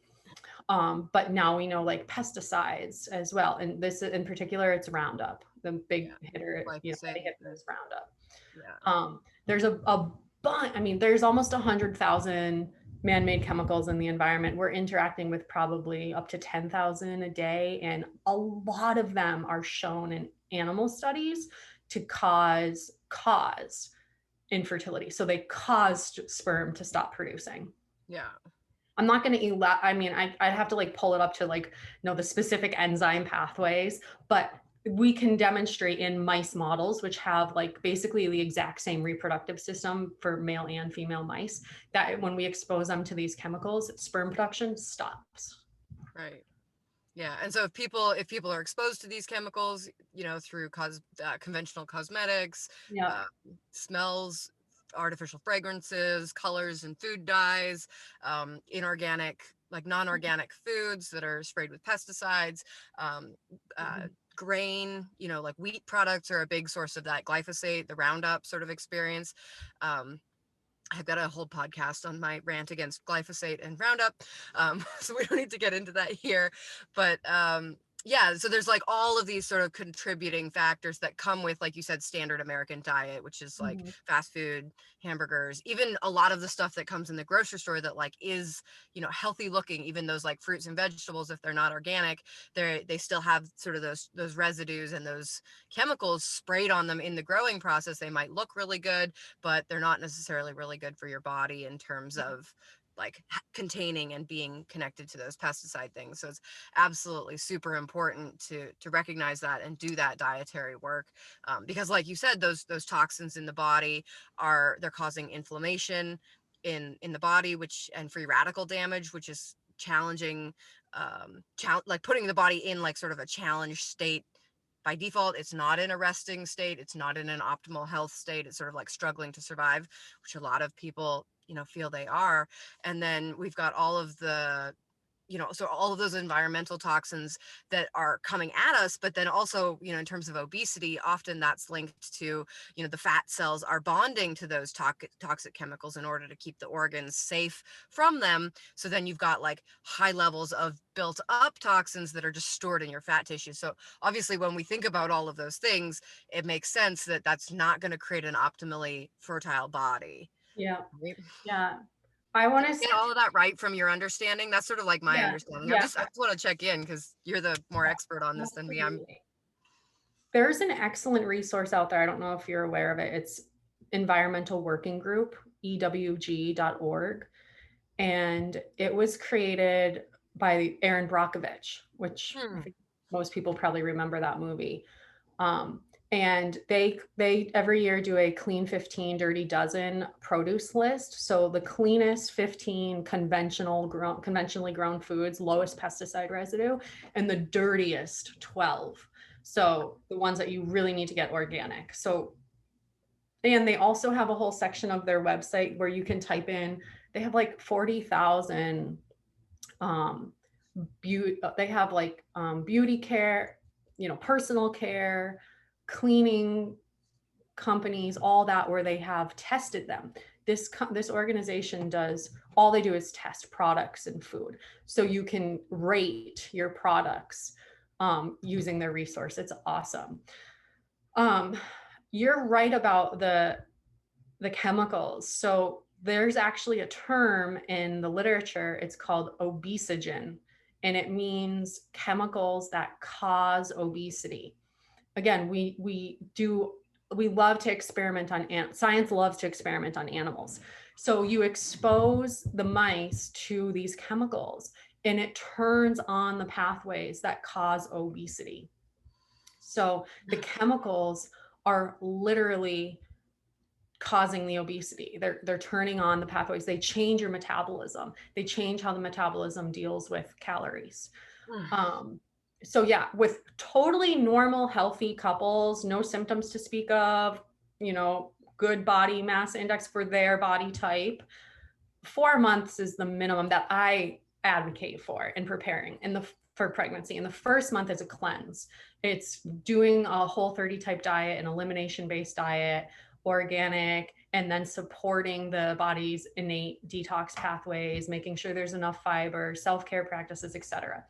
But now we know like pesticides as well. And this in particular, it's Roundup, the big hitter, heavy hitter is Roundup. Yeah. There's a bunch, I mean, there's almost 100,000 man-made chemicals in the environment. We're interacting with probably up to 10,000 a day. And a lot of them are shown in animal studies to cause infertility. So they cause sperm to stop producing. Yeah. I'm not going to I mean, I'd have to like pull it up to like know the specific enzyme pathways, but we can demonstrate in mice models, which have like basically the exact same reproductive system for male and female mice, that when we expose them to these chemicals, sperm production stops. Right. Yeah. And so if people are exposed to these chemicals, through conventional cosmetics, smells, artificial fragrances, colors and food dyes, inorganic, like non-organic foods that are sprayed with pesticides, grain, like wheat products are a big source of that glyphosate, the Roundup sort of experience. I've got a whole podcast on my rant against glyphosate and Roundup, so we don't need to get into that here. But yeah, so there's like all of these sort of contributing factors that come with, like you said, standard American diet, which is like fast food, hamburgers, even a lot of the stuff that comes in the grocery store that like is, healthy looking, even those like fruits and vegetables, if they're not organic, they still have sort of those residues and those chemicals sprayed on them in the growing process. They might look really good, but they're not necessarily really good for your body in terms of like containing and being connected to those pesticide things. So it's absolutely super important to recognize that and do that dietary work, because like you said, those toxins in the body they're causing inflammation in the body, and free radical damage, which is challenging, like putting the body in like sort of a challenge state. By default, it's not in a resting state. It's not in an optimal health state. It's sort of like struggling to survive, which a lot of people, feel they are. And then we've got all of the, so all of those environmental toxins that are coming at us, but then also, in terms of obesity, often that's linked to, the fat cells are bonding to those toxic chemicals in order to keep the organs safe from them. So then you've got like high levels of built up toxins that are just stored in your fat tissue. So obviously when we think about all of those things, it makes sense that that's not going to create an optimally fertile body. Yeah. Right? Yeah. I want to get all of that right from your understanding. That's sort of like my understanding. I just want to check in because you're the more expert on this than me. There's an excellent resource out there. I don't know if you're aware of it. It's Environmental Working Group, ewg.org. And it was created by Aaron Brockovich, which I think most people probably remember that movie. And they every year do a clean 15, dirty dozen produce list. So the cleanest 15 conventionally grown foods, lowest pesticide residue, and the dirtiest 12. So the ones that you really need to get organic. So, and they also have a whole section of their website where you can type in, they have like 40,000 they have like beauty care, personal care, cleaning companies, all that, where they have tested them. This organization does, all they do is test products and food, so you can rate your products using their resource. It's awesome. You're right about the chemicals. So there's actually a term in the literature, it's called obesogen, and it means chemicals that cause obesity. Again, we love to experiment on science loves to experiment on animals. So you expose the mice to these chemicals and it turns on the pathways that cause obesity. So the chemicals are literally causing the obesity. They're turning on the pathways. They change your metabolism. They change how the metabolism deals with calories. So yeah, with totally normal, healthy couples, no symptoms to speak of, good body mass index for their body type, 4 months is the minimum that I advocate for in preparing for pregnancy. And the first month is a cleanse. It's doing a Whole30 type diet, an elimination based diet, organic, and then supporting the body's innate detox pathways, making sure there's enough fiber, self-care practices, etc.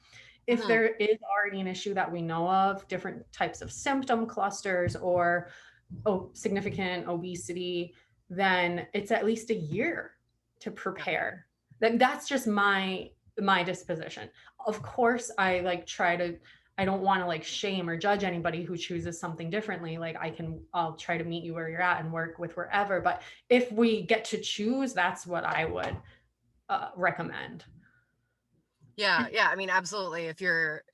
If there is already an issue that we know of, different types of symptom clusters or significant obesity, then it's at least a year to prepare. That's just my disposition. Of course, I don't want to shame or judge anybody who chooses something differently. I'll try to meet you where you're at and work with wherever. But if we get to choose, that's what I would recommend. Yeah, I mean, absolutely. If you're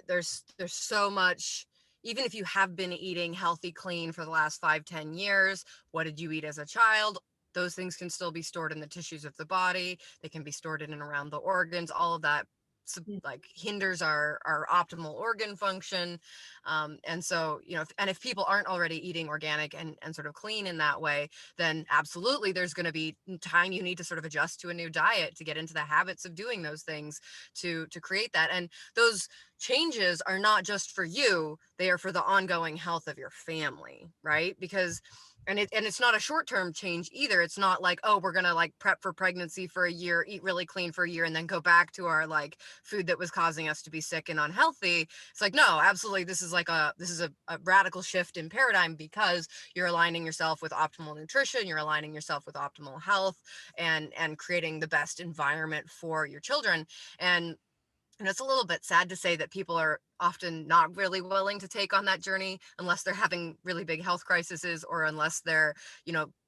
there's so much, even if you have been eating healthy, clean for the last 5-10 years, what did you eat as a child? Those things can still be stored in the tissues of the body. They can be stored in and around the organs. All of that hinders our optimal organ function. And so, if people aren't already eating organic and sort of clean in that way, then absolutely there's going to be time you need to sort of adjust to a new diet to get into the habits of doing those things to create that. And those changes are not just for you, they are for the ongoing health of your family, right? Because it's not a short-term change either. It's not like, oh, we're gonna prep for pregnancy for a year, eat really clean for a year, and then go back to our food that was causing us to be sick and unhealthy. It's like, no, absolutely, this is a radical shift in paradigm, because you're aligning yourself with optimal nutrition, you're aligning yourself with optimal health, and creating the best environment for your children. And it's a little bit sad to say that people are often not really willing to take on that journey unless they're having really big health crises, or unless they're,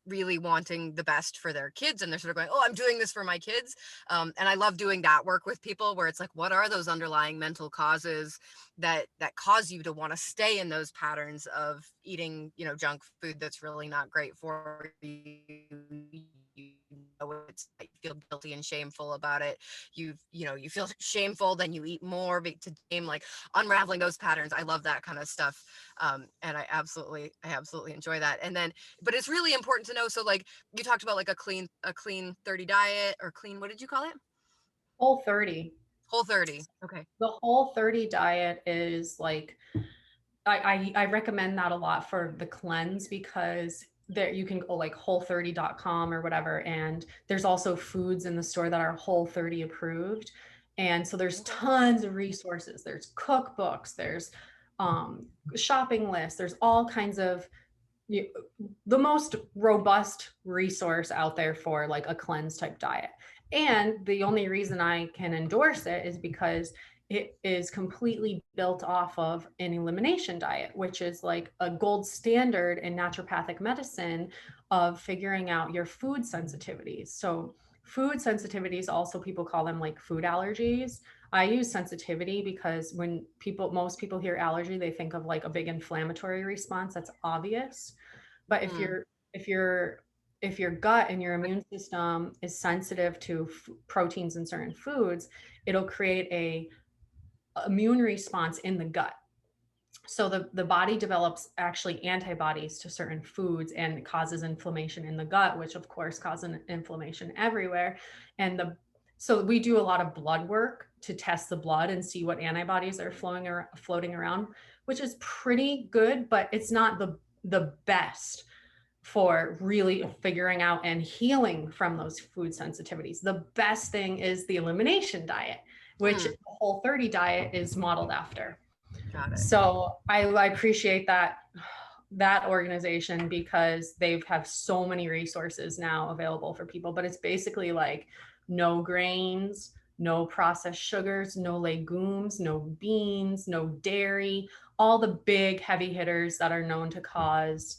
really wanting the best for their kids. And they're sort of going, oh, I'm doing this for my kids. And I love doing that work with people, where it's like, what are those underlying mental causes that cause you to want to stay in those patterns of eating, junk food that's really not great for you? You feel guilty and shameful about it. You feel shameful, then you eat more to tame, unraveling those patterns. I love that kind of stuff. And I absolutely enjoy that. And then, but it's really important to know. So you talked about a clean 30 diet, or clean, what did you call it? Whole30. Whole30. Okay. The Whole30 diet is I recommend that a lot for the cleanse, because there you can go whole30.com or whatever, and there's also foods in the store that are Whole30 approved. And so there's tons of resources. There's cookbooks, there's shopping lists, there's all kinds of the most robust resource out there for a cleanse type diet. And the only reason I can endorse it is because it is completely built off of an elimination diet, which is a gold standard in naturopathic medicine of figuring out your food sensitivities. So food sensitivities, also people call them food allergies. I use sensitivity because when most people hear allergy, they think of a big inflammatory response. That's obvious. But if your gut and your immune system is sensitive to proteins in certain foods, it'll create a immune response in the gut. So the body develops actually antibodies to certain foods and causes inflammation in the gut, which of course causes inflammation everywhere. And so we do a lot of blood work to test the blood and see what antibodies are floating around, which is pretty good, but it's not the best for really figuring out and healing from those food sensitivities. The best thing is the elimination diet, which the Whole30 diet is modeled after. Got it. So I appreciate that organization because they have so many resources now available for people, but it's basically like no grains, no processed sugars, no legumes, no beans, no dairy, all the big heavy hitters that are known to cause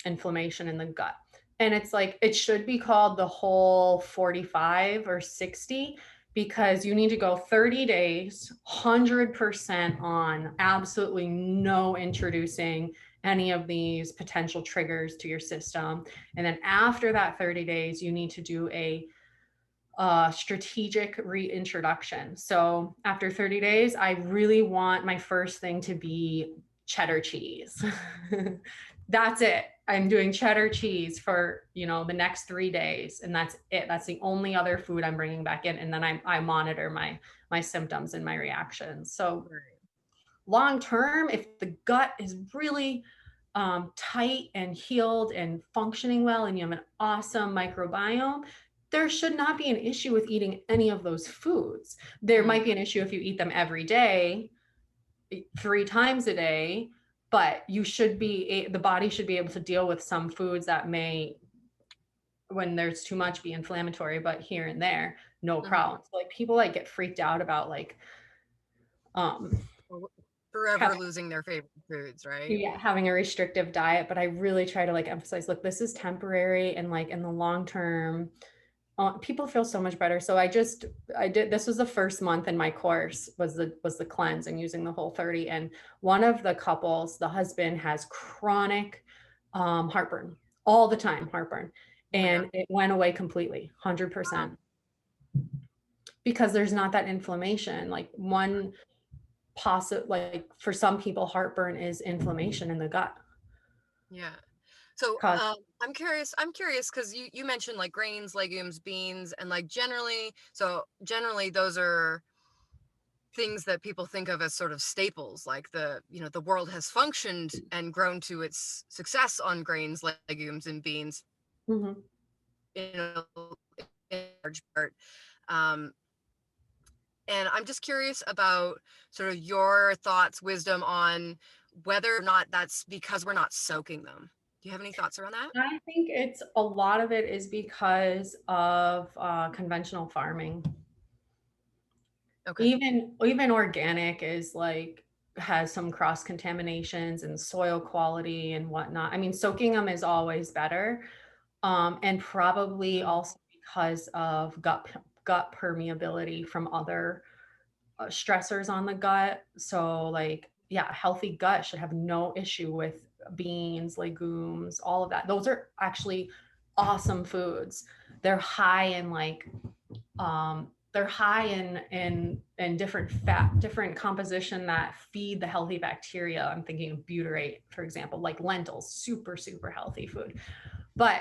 inflammation in the gut. And it's like, it should be called the Whole45 or 60 because you need to go 30 days, 100% on, absolutely no introducing any of these potential triggers to your system. And then after that 30 days, you need to do a strategic reintroduction. So after 30 days, I really want my first thing to be cheddar cheese. That's it. I'm doing cheddar cheese for, the next 3 days. And that's it. That's the only other food I'm bringing back in. And then I monitor my symptoms and my reactions. So long term, if the gut is really tight and healed and functioning well, and you have an awesome microbiome, there should not be an issue with eating any of those foods. There might be an issue if you eat them every day, 3 times a day, but the body should be able to deal with some foods that may, when there's too much, be inflammatory, but here and there, no problem. So like people like get freaked out about like, forever losing their favorite foods, right? Yeah, having a restrictive diet, but I really try to like emphasize, look, this is temporary, and like in the long term, people feel so much better. So this was the first month in my course was the cleanse and using the Whole30. And one of the couples, the husband has chronic heartburn, all the time heartburn. And it went away completely, 100%. Because there's not that inflammation. Like like for some people, heartburn is inflammation in the gut. Yeah. So I'm curious because you mentioned like grains, legumes, beans, and like generally those are things that people think of as sort of staples, like the world has functioned and grown to its success on grains, legumes, and beans, Mm-hmm. in large part. And I'm just curious about sort of your thoughts, wisdom on whether or not that's because we're not soaking them. Do you have any thoughts around that? I think a lot of it is because of conventional farming. Okay. Even organic is like has some cross contaminations and soil quality and whatnot. I mean, soaking them is always better, and probably also because of gut permeability from other stressors on the gut. So like, yeah, a healthy gut should have no issue with beans, legumes, all of that. Those are actually awesome foods. They're high in like they're high in different composition that feed the healthy bacteria. I'm thinking of butyrate, for example, like lentils, super, super healthy food. But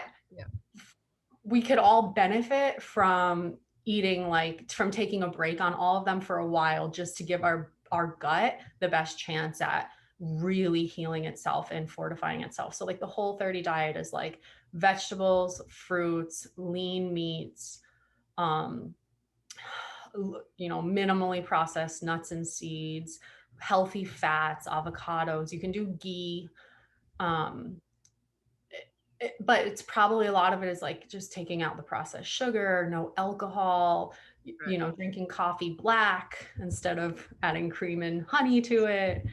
we could all benefit from taking a break on all of them for a while, just to give our gut the best chance at really healing itself and fortifying itself. So like the Whole30 diet is like vegetables, fruits, lean meats, minimally processed nuts and seeds, healthy fats, avocados. You can do ghee. But it's probably a lot of it is like just taking out the processed sugar, no alcohol, drinking coffee black instead of adding cream and honey to it.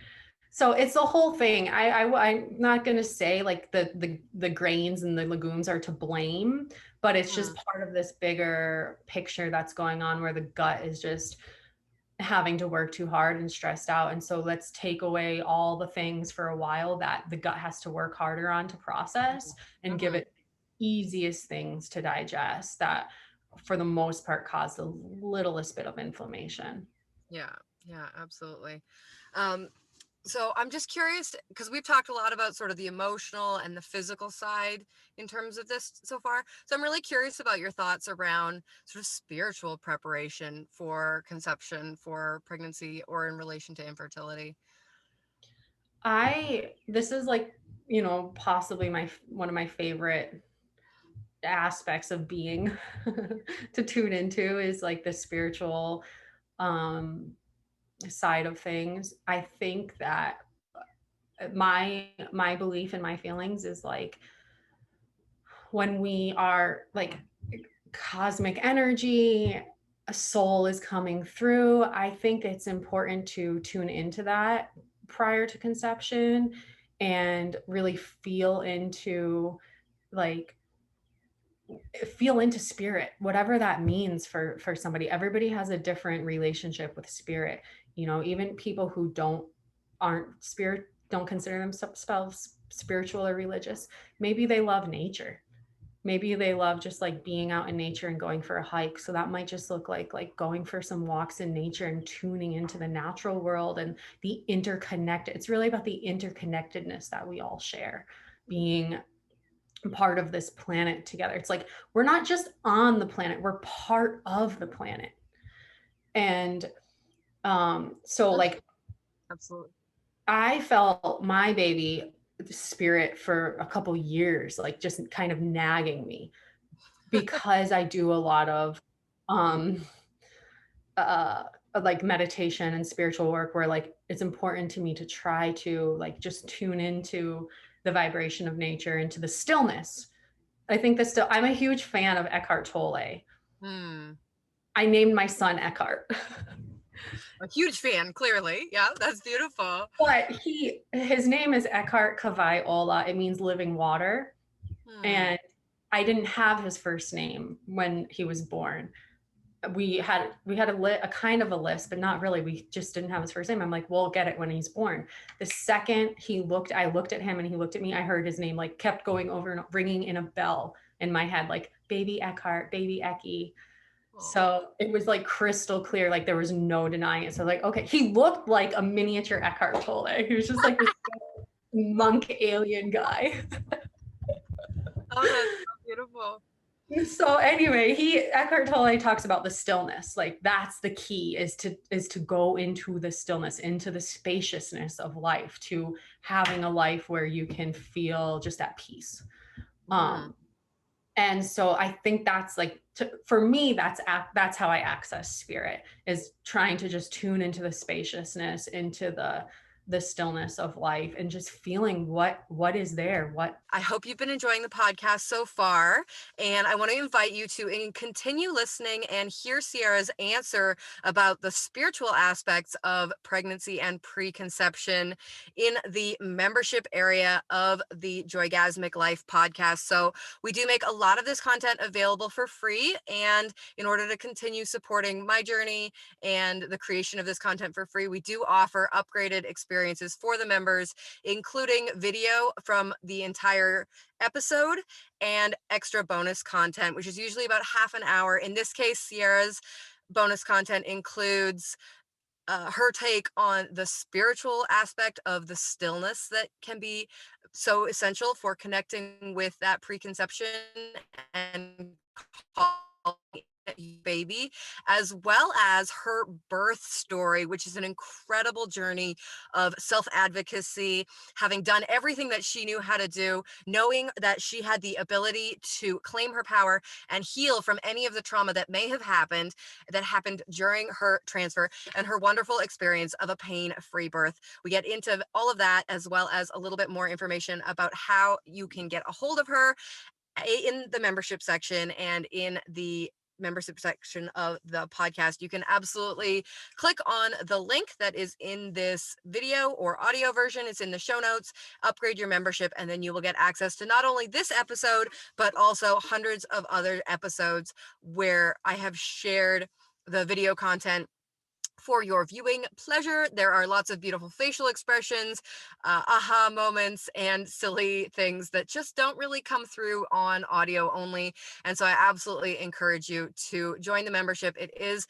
So it's the whole thing. I'm not going to say like the grains and the legumes are to blame, but it's just part of this bigger picture that's going on where the gut is just having to work too hard and stressed out. And so let's take away all the things for a while that the gut has to work harder on to process and give it easiest things to digest that for the most part cause the littlest bit of inflammation. Yeah, absolutely. So I'm just curious because we've talked a lot about sort of the emotional and the physical side in terms of this so far. So I'm really curious about your thoughts around sort of spiritual preparation for conception, for pregnancy, or in relation to infertility. This is like, possibly one of my favorite aspects of being to tune into is like the spiritual um side of things. I think that my belief and my feelings is like when we are like cosmic energy, a soul is coming through. I think it's important to tune into that prior to conception and really like feel into spirit, whatever that means for somebody. Everybody has a different relationship with spirit. Even people who don't consider themselves spiritual or religious, maybe they love nature. Maybe they love just like being out in nature and going for a hike. So that might just look like going for some walks in nature and tuning into the natural world and the interconnected. It's really about the interconnectedness that we all share, being part of this planet together. It's like we're not just on the planet, we're part of the planet. And so like Absolutely. I felt my baby spirit for a couple years, like just kind of nagging me because I do a lot of um uh like meditation and spiritual work where like it's important to me to try to like just tune into the vibration of nature, into the stillness. I think I'm a huge fan of Eckhart Tolle. Hmm. I named my son Eckhart. A huge fan, clearly. Yeah, that's beautiful. But his name is Eckhart Kavai. It means living water. Hmm. And I didn't have his first name when he was born. We had a kind of a list, but not really. We just didn't have his first name. I'm like, we'll get it when he's born. The second I looked at him and he looked at me, I heard his name like kept going over and ringing in a bell in my head, like baby Eckhart, baby Ecky. Oh. So it was like crystal clear, like there was no denying it. So like, okay, he looked like a miniature Eckhart Tolle. He was just like this monk alien guy. Oh, that's so beautiful. So anyway, Eckhart Tolle talks about the stillness. Like that's the key is to go into the stillness, into the spaciousness of life, to having a life where you can feel just at peace. Hmm. Um, and so I think that's like for me that's how I access spirit, is trying to just tune into the spaciousness, into the stillness of life, and just feeling what is there, what. I hope you've been enjoying the podcast so far. And I want to invite you to continue listening and hear Sierra's answer about the spiritual aspects of pregnancy and preconception in the membership area of the Joygasmic Life podcast. So we do make a lot of this content available for free. And in order to continue supporting my journey and the creation of this content for free, we do offer upgraded experiences for the members, including video from the entire episode and extra bonus content, which is usually about half an hour. In this case, Sierra's bonus content includes her take on the spiritual aspect of the stillness that can be so essential for connecting with that preconception and calling it baby, as well as her birth story, which is an incredible journey of self advocacy, having done everything that she knew how to do, knowing that she had the ability to claim her power and heal from any of the trauma that may have happened that happened during her transfer, and her wonderful experience of a pain-free birth. We get into all of that, as well as a little bit more information about how you can get a hold of her in the membership section and in the membership section of the podcast. You can absolutely click on the link that is in this video or audio version. It's in the show notes. Upgrade your membership, and then you will get access to not only this episode, but also hundreds of other episodes where I have shared the video content For your viewing pleasure, there are lots of beautiful facial expressions, aha moments, and silly things that just don't really come through on audio only. And so I absolutely encourage you to join the membership. It is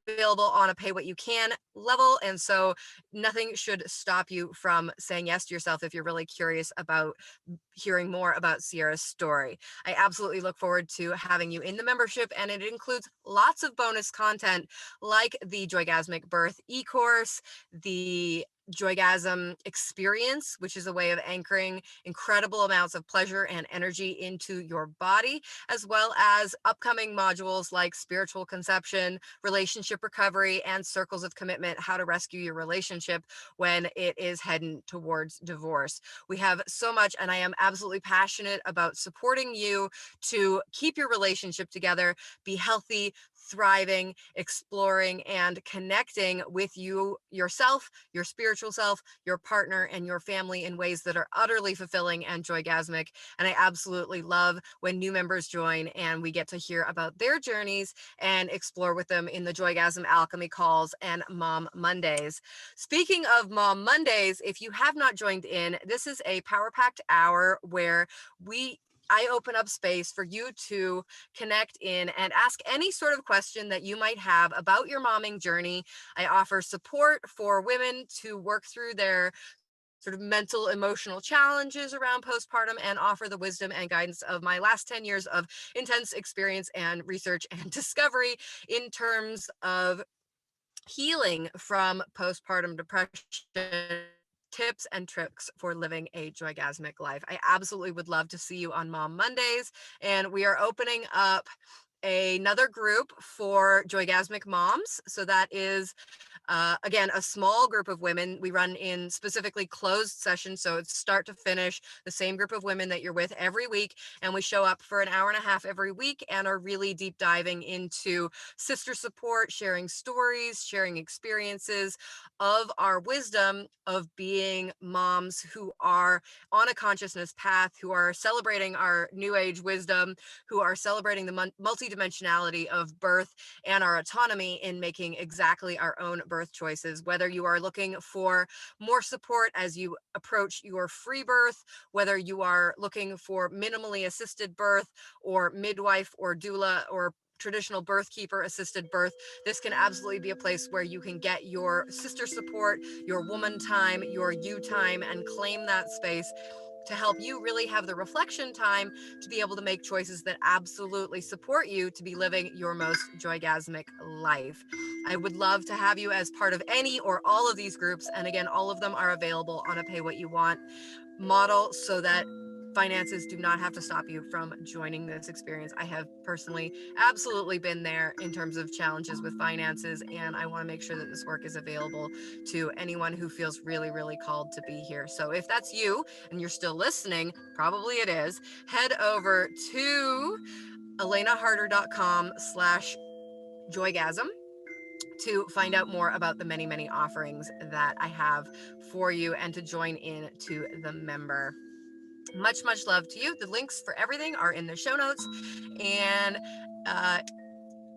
available on a pay what you can level. And so nothing should stop you from saying yes to yourself if you're really curious about hearing more about Sierra's story. I absolutely look forward to having you in the membership, and it includes lots of bonus content like the Joygasmic Birth e-course, the Joygasm experience, which is a way of anchoring incredible amounts of pleasure and energy into your body, as well as upcoming modules like spiritual conception, relationship recovery, and circles of commitment, how to rescue your relationship when it is heading towards divorce. We have so much, and I am absolutely passionate about supporting you to keep your relationship together, be healthy, thriving, exploring, and connecting with you, yourself, your spiritual self, your partner, and your family in ways that are utterly fulfilling and joygasmic. And I absolutely love when new members join and we get to hear about their journeys and explore with them in the Joygasm Alchemy calls and Mom Mondays. Speaking of Mom Mondays, if you have not joined in, this is a power-packed hour where I open up space for you to connect in and ask any sort of question that you might have about your momming journey. I offer support for women to work through their sort of mental, emotional challenges around postpartum, and offer the wisdom and guidance of my last 10 years of intense experience and research and discovery in terms of healing from postpartum depression, tips and tricks for living a joygasmic life. I absolutely would love to see you on Mom Mondays, and we are opening up another group for joygasmic moms. So that is again, a small group of women. We run in specifically closed sessions, so it's start to finish, the same group of women that you're with every week, and we show up for an hour and a half every week and are really deep diving into sister support, sharing stories, sharing experiences of our wisdom of being moms who are on a consciousness path, who are celebrating our new age wisdom, who are celebrating the multidimensionality of birth and our autonomy in making exactly our own birth choices. Whether you are looking for more support as you approach your free birth, whether you are looking for minimally assisted birth or midwife or doula or traditional birth keeper assisted birth, this can absolutely be a place where you can get your sister support, your woman time, your you time, and claim that space to help you really have the reflection time to be able to make choices that absolutely support you to be living your most joygasmic life. I would love to have you as part of any or all of these groups. And again, all of them are available on a pay what you want model so that finances do not have to stop you from joining this experience. I have personally absolutely been there in terms of challenges with finances, and I want to make sure that this work is available to anyone who feels really, really called to be here. So if that's you and you're still listening, probably it is, head over to elenaharder.com/joygasm to find out more about the many, many offerings that I have for you and to join in to the member. Much, much love to you. The links for everything are in the show notes, and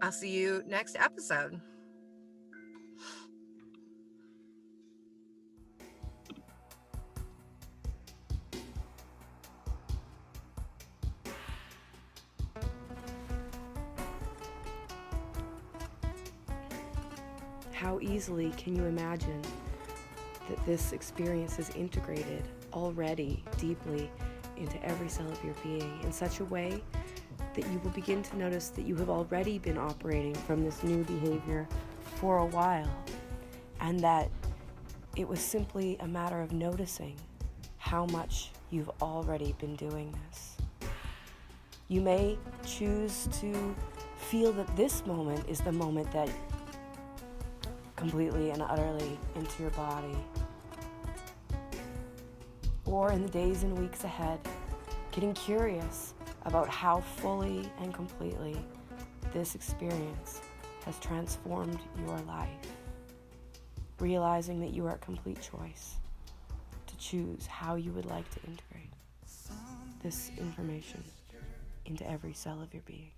I'll see you next episode. How easily can you imagine that this experience is integrated already deeply into every cell of your being in such a way that you will begin to notice that you have already been operating from this new behavior for a while, and that it was simply a matter of noticing how much you've already been doing this. You may choose to feel that this moment is the moment that completely and utterly into your body. Or in the days and weeks ahead, getting curious about how fully and completely this experience has transformed your life. Realizing that you are at complete choice to choose how you would like to integrate this information into every cell of your being.